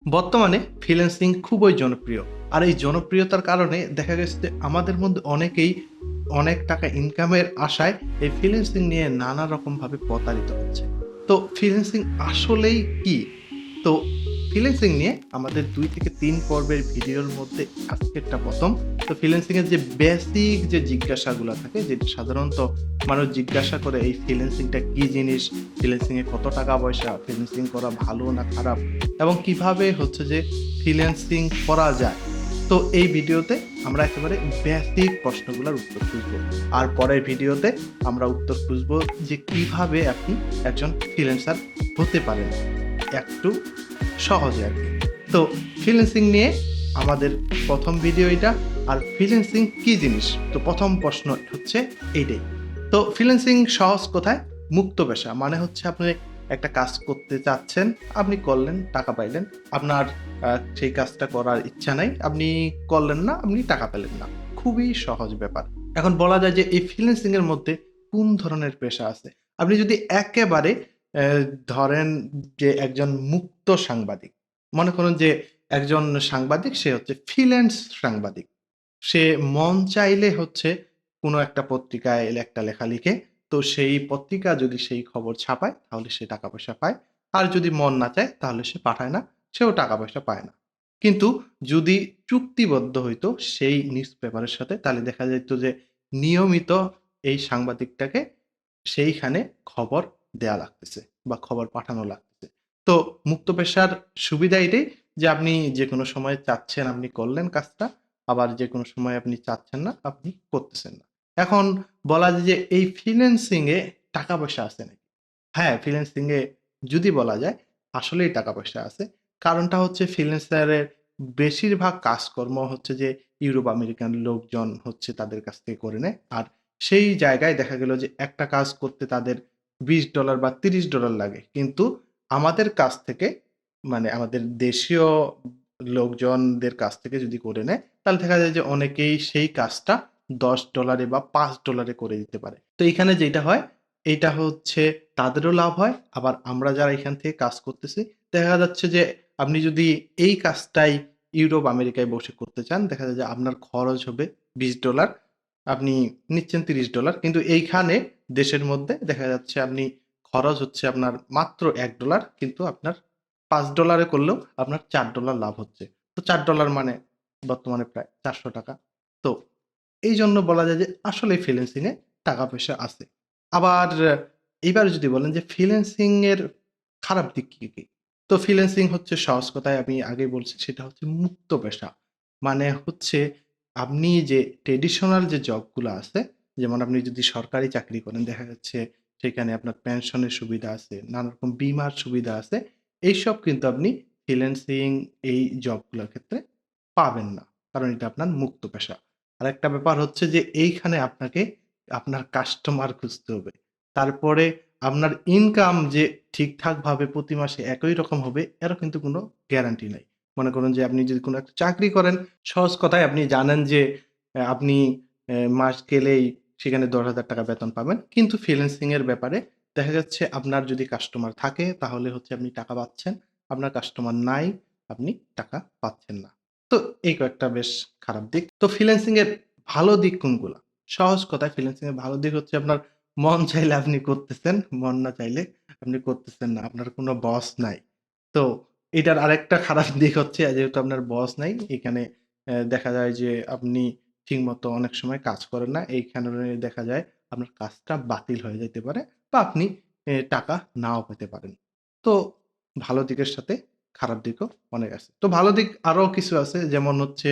বর্তমানে ফ্রিল্যান্সিং খুবই জনপ্রিয়। আর এই জনপ্রিয়তার কারণে দেখা গেছে যে আমাদের মধ্যে অনেকেই অনেক টাকা ইনকামের আশায় এই ফ্রিল্যান্সিং নিয়ে নানা রকমভাবে প্রতারিত হচ্ছে। তো ফ্রিল্যান্সিং আসলেই কি? তো ফ্রিল্যান্সিং নিয়ে আমাদের ২ থেকে ৩ পর্বের ভিডিওর মধ্যে আজকেরটা ১ম। তো ফ্রিল্যান্সিং এর যে বেসিক যে জিজ্ঞাসাগুলা থাকে, যেটা সাধারণত মানুষ জিজ্ঞাসা করে এই ফ্রিল্যান্সিংটা কি জিনিস? ফ্রিল্যান্সিং এ কত টাকা পয়সা? ফ্রিল্যান্সিং করা ভালো না খারাপ? এবং কিভাবে হচ্ছে যে ফ্রিল্যান্সিং করা যায়। তো এই ভিডিওতে আমরা একেবারে বেসিক প্রশ্নগুলোর উত্তর খুঁজবো। আর পরের ভিডিওতে আমরা উত্তর খুঁজবো যে কিভাবে আপনি একজন ফ্রিল্যান্সার হতে পারেন একটু সহজে আরকি। তো ফ্রিল্যান্সিং নিয়ে আমাদের ১ম ভিডিও এটা। আর ফ্রিল্যান্সিং কি জিনিস? তো ১ম প্রশ্ন হচ্ছে এইটাই। তো ফ্রিল্যান্সিং সহজ কথায় মুক্ত পেশা। মানে হচ্ছে আপনি একটা কাজ করতে চাচ্ছেন, আপনি করলেন, টাকা পাইলেন। আপনার সেই কাজটা করার ইচ্ছা নাই, আপনি করলেন না, আপনি টাকা পেলেন না। খুবই সহজ ব্যাপার। এখন বলা যায় যে এই ফ্রিল্যান্সিং এর মধ্যে কোন ধরনের পেশা আছে? আপনি যদি একেবারে ধরেন যে একজন মুক্ত সাংবাদিক। মনে করুন যে একজন সাংবাদিক, সে হচ্ছে ফ্রিল্যান্স সাংবাদিক। সে মন চাইলে হচ্ছে কোনো একটা পত্রিকায় একটা লেখা লিখে, তো সেই পত্রিকা যদি সেই খবর ছাপায় তাহলে সে টাকা পয়সা পায়। আর যদি মন না চায় তাহলে সে পাঠায় না, সেও টাকা পয়সা পায় না। কিন্তু যদি চুক্তিবদ্ধ হইতো সেই নিউজ পেপারের সাথে, তাহলে দেখা যাইত যে নিয়মিত এই সাংবাদিকটাকে সেইখানে খবর দেয়া লাগতেছে বা খবর পাঠানো লাগতেছে। তো মুক্ত পেশার সুবিধা এটাই যে আপনি যেকোনো সময় চাচ্ছেন আপনি করলেন কাজটা, আবার যেকোনো সময় আপনি চাচ্ছেন না, আপনি করতেছেন না। এখন বলা যায় যে এই ফ্রিল্যান্সিং এ টাকা পয়সা আছে নাকি? হ্যাঁ, ফ্রিল্যান্সিং এ যদি বলা যায় আসলেই টাকা পয়সা আছে। কারণটা হচ্ছে ফ্রিল্যান্সারের বেশিরভাগ কাজকর্ম হচ্ছে যে ইউরোপ আমেরিকান লোকজন হচ্ছে তাদের কাছ থেকে করে নেয়। আর সেই জায়গায় দেখা গেল যে একটা কাজ করতে তাদের $20 বা $30 লাগে। কিন্তু আমাদের কাছ থেকে, মানে আমাদের দেশীয় লোকজনদের কাছ থেকে যদি করে নেয়, তাহলে দেখা যায় যে অনেকেই সেই কাজটা $10 বা $5 করে দিতে পারে। তো এইখানে যেটা হয়, এইটা হচ্ছে তাদেরও লাভ হয়। আবার আমরা যারা এখান থেকে কাজ করতেছি, দেখা যাচ্ছে যে আপনি যদি এই কাজটাই ইউরোপ, আমেরিকায় বসে করতে চান, দেখা যায় যে আপনার খরচ হবে $20, আপনি নিচ্ছেন $30। কিন্তু এইখানে দেশের মধ্যে দেখা যাচ্ছে আপনি খরচ হচ্ছে আপনার মাত্র $1, কিন্তু আপনার $5 এ করলেও আপনার $4 লাভ হচ্ছে। তো $4 মানে বর্তমানে প্রায় ৳400। তো এইজন্য বলা যায় যে আসলেই ফ্রিল্যান্সিং এ টাকা পয়সা আছে। আবার এইবার যদি বলেন যে ফ্রিল্যান্সিং এর খারাপ দিক কি, কি? তো ফ্রিল্যান্সিং হচ্ছে সহজ কথায় আমি আগেই বলছি, সেটা হচ্ছে মুক্ত পেশা। মানে হচ্ছে আপনি যে ট্র্যাডিশনাল যে জবগুলা আছে, যেমন আপনি যদি সরকারি চাকরি করেন, দেখা যাচ্ছে সেখানে আপনার পেনশনের সুবিধা আছে, নানা রকম বীমার সুবিধা আছে। এইসব কিন্তু আপনি ফ্রিল্যান্সিং এই জবগুলোর ক্ষেত্রে পাবেন না। কারণ এটা আপনার মুক্ত পেশা। আরেকটা ব্যাপার হচ্ছে যে এইখানে আপনাকে আপনার কাস্টমার খুঁজতে হবে। তারপরে আপনার ইনকাম যে ঠিকঠাকভাবে প্রতি মাসে একই রকম হবে, এরও কিন্তু কোনো গ্যারান্টি নাই। মনে করুন যে আপনি যদি কোনো একটা চাকরি করেন, সহজ কথায় আপনি জানেন যে আপনি মাস গেলেই সেখানে ৳১০,০০০ বেতন পাবেন। কিন্তু ফ্রিল্যান্সিং এর ব্যাপারে দেখা যাচ্ছে আপনার যদি কাস্টমার থাকে তাহলে হচ্ছে আপনি টাকা পাচ্ছেন। আপনার কাস্টমার নাই, আপনি টাকা পাচ্ছেন না। তো এই কয়েকটা বেশ খারাপ দিক। তো ফ্রিল্যান্সিং এর ভালো দিক কোনগুলা? সহজ কথায় ফ্রিল্যান্সিং এর ভালো দিক হচ্ছে আপনার মন চাইলে আপনি করতেছেন, মন না চাইলে আপনি করতেছেন না। আপনার কোনো বস নাই। তো এটার আরেকটা খারাপ দিক হচ্ছে যেহেতু আপনার বস নাই, এখানে দেখা যায় যে আপনি ঠিকমতো অনেক সময় কাজ করেন না। এইখানে দেখা যায় আপনার কাজটা বাতিল হয়ে যাইতে পারে বা আপনি টাকা নাও পেতে পারেন। তো ভালো দিকের সাথে খারাপ দিকও অনেক আছে। তো ভালো দিক আরো কিছু আছে, যেমন হচ্ছে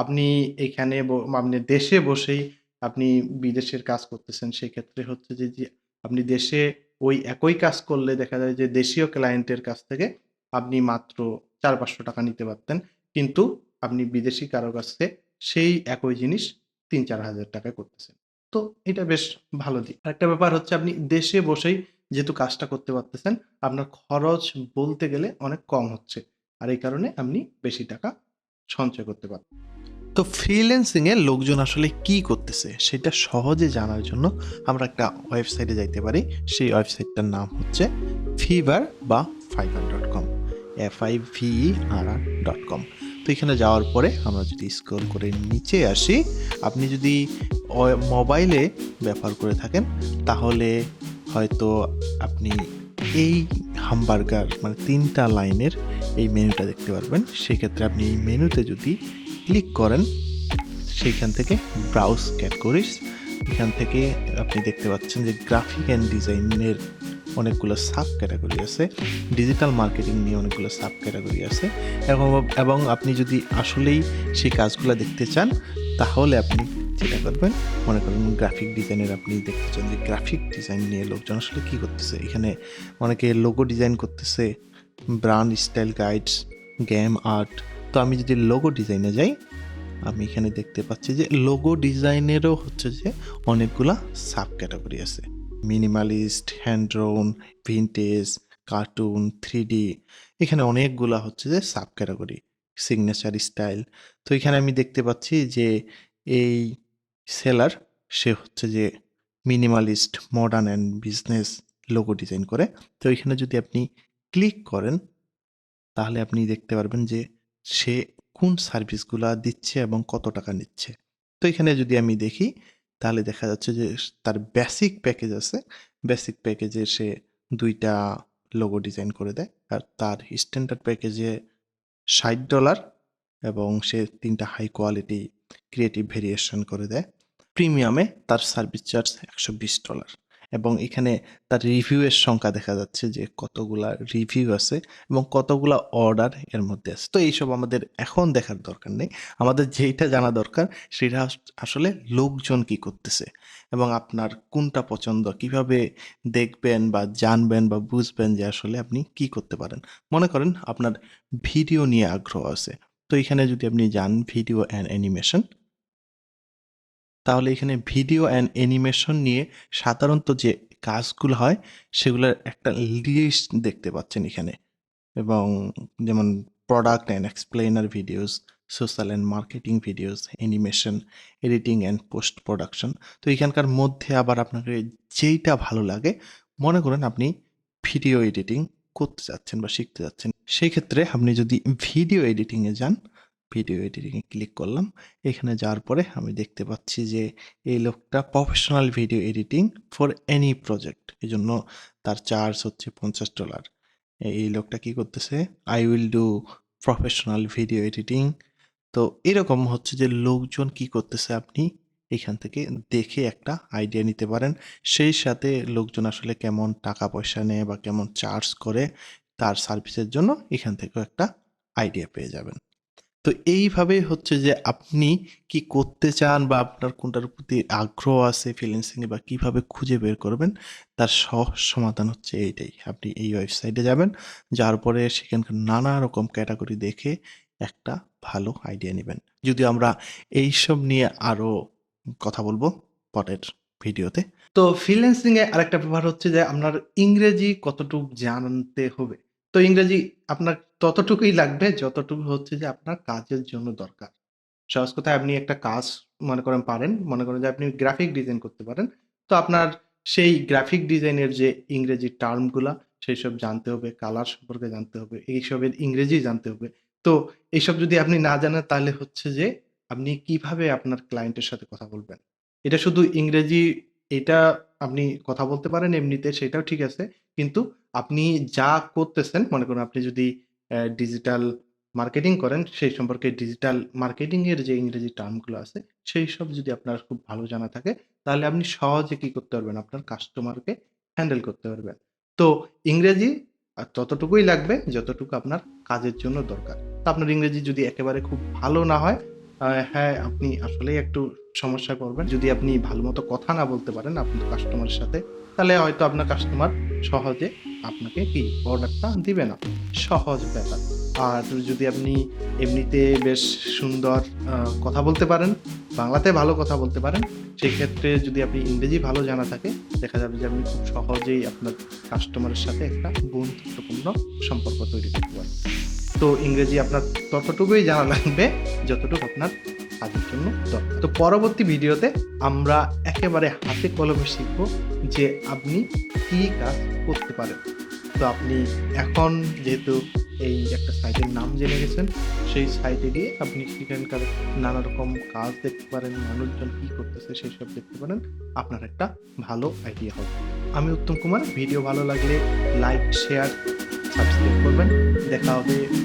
আপনি এইখানে আপনি দেশে বসেই আপনি বিদেশের কাজ করতেছেন। সেক্ষেত্রে হচ্ছে যে আপনি দেশে ওই একই কাজ করলে দেখা যায় যে দেশীয় ক্লায়েন্টের কাছ থেকে আপনি মাত্র ৳৪০০-৫০০ নিতে পারতেন। কিন্তু আপনি বিদেশী কারো কাছে সেই একই জিনিস ৳৩,০০০-৪,০০০ করতেছেন। তো এটা বেশ ভালো দিক। আরেকটা ব্যাপার হচ্ছে আপনি দেশে বসেই যেহেতু কাজটা করতে পারতেছেন, আপনার খরচ বলতে গেলে অনেক কম হচ্ছে। আর এই কারণে আপনি বেশি টাকা সঞ্চয় করতে পারবেন। তো ফ্রিল্যান্সিং এ লোকজন আসলে কি করতেছে সেটা সহজে জানার জন্য আমরা একটা ওয়েবসাইটে যাইতে পারি। সেই ওয়েবসাইটটার নাম হচ্ছে Fiverr বা Fiverr.com। fiverr.com। তো এখানে যাওয়ার পরে আমরা যদি স্ক্রল করে নিচে আসি, আপনি যদি মোবাইলে ব্যবহার করে থাকেন তাহলে হয়তো আপনি এই হামবার্গার মানে 3টা লাইনের এই মেনুটা দেখতে পারবেন। সেক্ষেত্রে আপনি এই মেনুতে যদি ক্লিক করেন, সেইখান থেকে ব্রাউজ ক্যাটাগরিজ, এখান থেকে আপনি দেখতে পাচ্ছেন যে গ্রাফিক অ্যান্ড ডিজাইনের অনেকগুলো সাব ক্যাটাগরি আছে, ডিজিটাল মার্কেটিং নিয়ে অনেকগুলো সাব ক্যাটাগরি আছে, এবং আপনি যদি আসলেই সেই কাজগুলো দেখতে চান তাহলে আপনি যেটা করবেন, মনে করেন গ্রাফিক ডিজাইনের আপনি দেখতে চান যে গ্রাফিক ডিজাইন নিয়ে লোকজন আসলে কী করতেছে। এখানে অনেকে লোগো ডিজাইন করতেছে, brand style guides, game art. তো আমি যদি লোগো ডিজাইনে যাই, আমি এখানে দেখতে পাচ্ছি যে লোগো ডিজাইনেরও হচ্ছে যে অনেকগুলা সাব ক্যাটাগরি আছে, minimalist, hand drone, vintage, cartoon, 3D। এখানে অনেকগুলা হচ্ছে যে সাব ক্যাটাগরি, সিগনেচার স্টাইল। তো এখানে আমি দেখতে পাচ্ছি যে এই সেলার সে হচ্ছে যে minimalist, modern and business logo design করে। তো এখানে যদি আপনি ক্লিক করেন তাহলে আপনি দেখতে পারবেন যে সে কোন সার্ভিসগুলা দিচ্ছে এবং কত টাকা নিচ্ছে। তো এখানে যদি আমি দেখি তাহলে দেখা যাচ্ছে যে তার বেসিক প্যাকেজ আছে, বেসিক প্যাকেজে সে 2টা লোগো ডিজাইন করে দেয়, আর তার স্ট্যান্ডার্ড প্যাকেজে $60 এবং সে 3টা হাই কোয়ালিটি ক্রিয়েটিভ ভেরিয়েশন করে দেয়। প্রিমিয়ামে তার সার্ভিস চার্জ $120 এবং এখানে তার রিভিউয়ের সংখ্যা দেখা যাচ্ছে যে কতগুলা রিভিউ আছে এবং কতগুলা অর্ডার এর মধ্যে আছে। তো এইসব আমাদের এখন দেখার দরকার নেই, আমাদের যেইটা জানা দরকার সেটা আসলে লোকজন কি করতেছে এবং আপনার কোনটা পছন্দ, কিভাবে দেখবেন বা জানবেন বা বুঝবেন যে আসলে আপনি কি করতে পারেন। মনে করেন আপনার ভিডিও নিয়ে আগ্রহ আছে, তো এখানে যদি আপনি যান ভিডিও অ্যান্ড অ্যানিমেশন, তাহলে এখানে ভিডিও অ্যান্ড অ্যানিমেশন নিয়ে সাধারণত যে কাজগুলো হয় সেগুলোর একটা লিস্ট দেখতে পাচ্ছেন এখানে, এবং যেমন product and explainer videos, social and marketing videos, animation, editing and post production. তো এখানকার মধ্যে আবার আপনাকে যেইটা ভালো লাগে, মনে করেন আপনি ভিডিও এডিটিং করতে যাচ্ছেন বা শিখতে যাচ্ছেন, সেই ক্ষেত্রে আপনি যদি ভিডিও এডিটিংয়ে যান, ভিডিও এডিটিংয়ে ক্লিক করলাম, এখানে যাওয়ার পরে আমি দেখতে পাচ্ছি যে এই লোকটা professional video editing for any project, এই জন্য তার চার্জ হচ্ছে $50। এই লোকটা কি করতেছে, I will do professional video editing. তো এরকম হচ্ছে যে লোকজন কি করতেছে আপনি এখান থেকে দেখে একটা আইডিয়া নিতে পারেন। সেই সাথে লোকজন আসলে কেমন টাকা পয়সা নেয় বা কেমন চার্জ করে তার সার্ভিসের জন্য, এখান থেকেও একটা আইডিয়া পেয়ে যাবেন। তো এইভাবে হচ্ছে যে আপনি কি করতে চান বা আপনার কোনটার প্রতি আগ্রহ আছে ফ্রিল্যান্সিংয়ে বা কিভাবে খুঁজে বের করবেন, তার সহজ সমাধান হচ্ছে এইটাই। আপনি এই ওয়েবসাইটে যাবেন, যাওয়ার পরে সেখানকার নানা রকম ক্যাটাগরি দেখে একটা ভালো আইডিয়া নেবেন। যদিও আমরা এইসব নিয়ে আরো কথা বলবো পরের ভিডিওতে। তো ফ্রিল্যান্সিং এ আরেকটা ব্যাপার হচ্ছে যে আপনার ইংরেজি কতটুক জানতে হবে। তো ইংরেজি আপনার ততটুকুই লাগবে যতটুকু হচ্ছে যে আপনার কাজের জন্য দরকার। সহজ কথায় আপনি একটা কাজ মনে করেন পারেন, মনে করেন যে আপনি গ্রাফিক ডিজাইন করতে পারেন। তো আপনার সেই গ্রাফিক ডিজাইনের যে ইংরেজি টার্ম গুলা সেইসব জানতে হবে, কালার সম্পর্কে জানতে হবে, এইসবের ইংরেজি জানতে হবে। তো এইসব যদি আপনি না জানেন তাহলে হচ্ছে যে আপনি কিভাবে আপনার ক্লায়েন্টের সাথে কথা বলবেন? এটা শুধু ইংরেজি, এটা আপনি কথা বলতে পারেন এমনিতে সেটাও ঠিক আছে। কিন্তু আপনি যা করতেছেন, মনে করুন আপনি যদি ডিজিটাল মার্কেটিং করেন, সেই সম্পর্কে ডিজিটাল মার্কেটিং এর যে ইংরেজি টার্ম গুলো আছে, সেইসব যদি আপনার খুব ভালো জানা থাকে, তাহলে আপনি সহজে কি করতে পারবেন? আপনার কাস্টমারকে হ্যান্ডেল করতে পারবেন। তো ইংরেজি ততটুকুই লাগবে যতটুকু আপনার কাজের জন্য দরকার। তো আপনার ইংরেজি যদি একেবারে খুব ভালো না হয়, হ্যাঁ, আপনি আসলেই একটু সমস্যায় পড়বেন। যদি আপনি ভালোমতো কথা না বলতে পারেন আপনার কাস্টমারের সাথে, তাহলে হয়তো আপনার কাস্টমার সহজে আপনাকে কি অর্ডারটা দিবে না। সহজ ব্যাপার। আর যদি আপনি এমনিতে বেশ সুন্দর কথা বলতে পারেন, বাংলাতে ভালো কথা বলতে পারেন, সেক্ষেত্রে যদি আপনি ইংরেজি ভালো জানা থাকে, দেখা যাবে যে আপনি খুব সহজেই আপনার কাস্টমারের সাথে একটা বন্ধুত্বপূর্ণ সম্পর্ক তৈরি করতে পারেন। তো ইংরেজি আপনার ততটুকুই জানা লাগবে যতটুকু আপনার কাজের জন্য দরকার। তো পরবর্তী ভিডিওতে আমরা একেবারে হাতে কলমে শিখব যে আপনি কি কাজ করতে পারেন। তো আপনি এখন যেহেতু এই একটা সাইটের নাম জেনে গেছেন। সেই সাইটে গিয়ে আপনি সেখানকার নানা রকম কাজ দেখতে পারেন, মানুষজন কি করতেছে সেসব দেখতে পারেন। আপনার একটা ভালো আইডিয়া হবে। আমি উত্তম কুমার। ভিডিও ভালো লাগলে লাইক, শেয়ার, সাবস্ক্রাইব করবেন। দেখা হবে